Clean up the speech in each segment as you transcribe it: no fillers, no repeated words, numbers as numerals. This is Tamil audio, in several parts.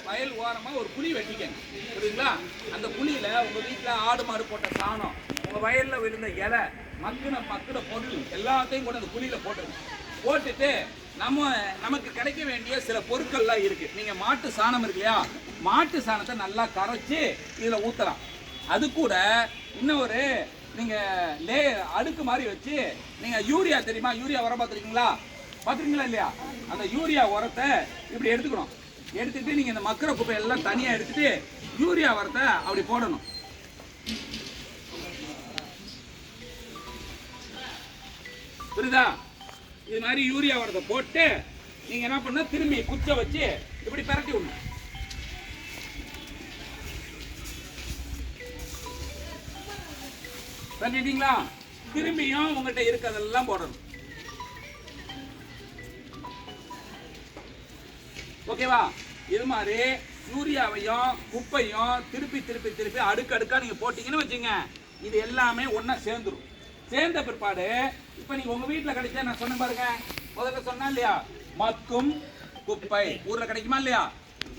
வயல் ஓரமா ஒரு குழி வெட்டிக்கங்க, புரியுங்களா? அந்த குழியில உங்க வீட்டுல ஆடு மாடு போட்ட சாணம், உங்க வயல்ல விழுந்த இலை, மக்கின பொருள் எல்லாத்தையும் கூட அந்த குழியில போட்டுட்டு நமக்கு கிடைக்க வேண்டிய சில பொருட்கள்லாம் இருக்கு. நீங்க மாட்டு சாணம் இருக்கு இல்லையா, மாட்டு சாணத்தை நல்லா கரைச்சி இதுல ஊத்தலாம். அது கூட இன்னும் ஒரு நீங்க அடுக்கு மாதிரி வச்சு, நீங்க யூரியா தெரியுமா, யூரியா உரம் பார்த்துருக்கீங்களா இல்லையா, அந்த யூரியா உரத்தை இப்படி எடுத்துக்கணும். எடுத்துட்டு நீங்க இந்த மக்கிற குப்பை எல்லாம் தனியா எடுத்துட்டு யூரியா உரத்தை அப்படி போடணும். புரியுதா? இது மாதிரி யூரியா உரத்தை போட்டு நீங்க என்ன பண்ண, திரும்பி குச்சை வச்சு இப்படி பரட்டி விடணும். பண்ணிட்டீங்களா? திரும்பியும் உங்கள்கிட்ட இருக்கிறதெல்லாம் போடணும். ஓகேவா? இது மாதிரி யூரியாவையும் குப்பையும் திருப்பி திருப்பி திருப்பி அடுக்கடுக்கா நீங்க போட்டீங்கன்னு வச்சுங்க, இது எல்லாமே ஒன்னா சேர்ந்துடும். சேர்ந்த பிற்பாடு இப்ப நீங்க உங்க வீட்டுல கிடைச்சா, நான் சொன்ன பாருங்க, முதல்ல சொன்னா இல்லையா, மக்கும் குப்பை ஊர்ல கிடைக்குமா இல்லையா,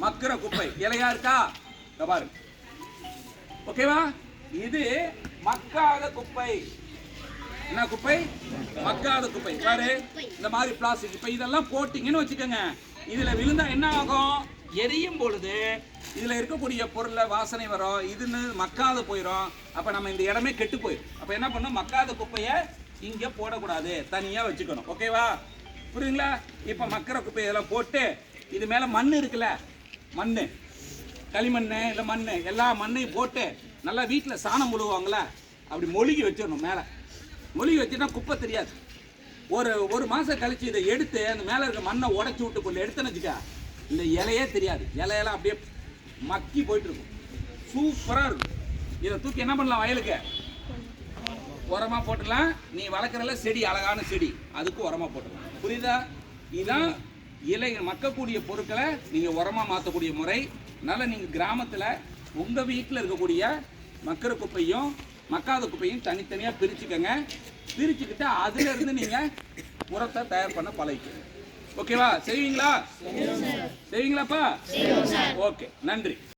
மக்கிற குப்பை இலையா இருக்கா பாருங்க. ஓகேவா? இது மக்காத குப்பை. என்ன குப்பை? மக்காத குப்பை. பாரு, இந்த மாதிரி பிளாஸ்டிக். இப்ப இதெல்லாம் போட்டீங்கன்னு வச்சுக்கோங்க, இதுல விழுந்தா என்ன ஆகும், எரியும் பொழுது இதுல இருக்கக்கூடிய பொருளை வாசனை வரும், இதுன்னு மக்காத போயிடும். அப்ப நம்ம இந்த இடமே கெட்டு போயிடும். அப்ப என்ன பண்ணணும், மக்காத குப்பையை இங்க போடக்கூடாது, தனியா வச்சுக்கணும். ஓகேவா? புரியுங்களா? இப்ப மக்கிற குப்பை இதெல்லாம் போட்டு, இது மேல மண் இருக்குல்ல, மண்ணு, களிமண் இல்லை மண், எல்லா மண்ணையும் போட்டு நல்லா வீட்டில் சாணம் முழுவாங்கள அப்படி மொழிகி வச்சிடணும். மேலே மொழிகி வச்சுட்டா குப்பை தெரியாது. ஒரு மாதம் கழிச்சு இதை எடுத்து அந்த மேலே இருக்க மண்ணை உடச்சி விட்டு கொண்டு எடுத்துன்னு வச்சுக்க, இந்த இலையே தெரியாது. இலையெல்லாம் அப்படியே மக்கி போயிட்டு இருக்கும், சூப்பராக இருக்கும். இதை தூக்கி என்ன பண்ணலாம், வயலுக்கு உரமாக போட்டுடலாம். நீ வளர்க்குறல செடி, அழகான செடி, அதுக்கும் உரமாக போட்டுடலாம். புரியுதா? இதுதான் மக்கக்கூடிய பொருட்களை நீங்கள் உரமாக மாற்றக்கூடிய முறை. அதனால நீங்கள் கிராமத்தில் உங்கள் வீட்டில் இருக்கக்கூடிய மக்கிற குப்பையும் மக்காத குப்பையும் தனித்தனியாக பிரிச்சுக்கங்க. பிரிச்சுக்கிட்டு அதுலேருந்து நீங்கள் உரத்தை தயார் பண்ண பழகிக்கணும். ஓகேவா? செய்வீங்களா? செய்வீங்களாப்பா? ஓகே, நன்றி.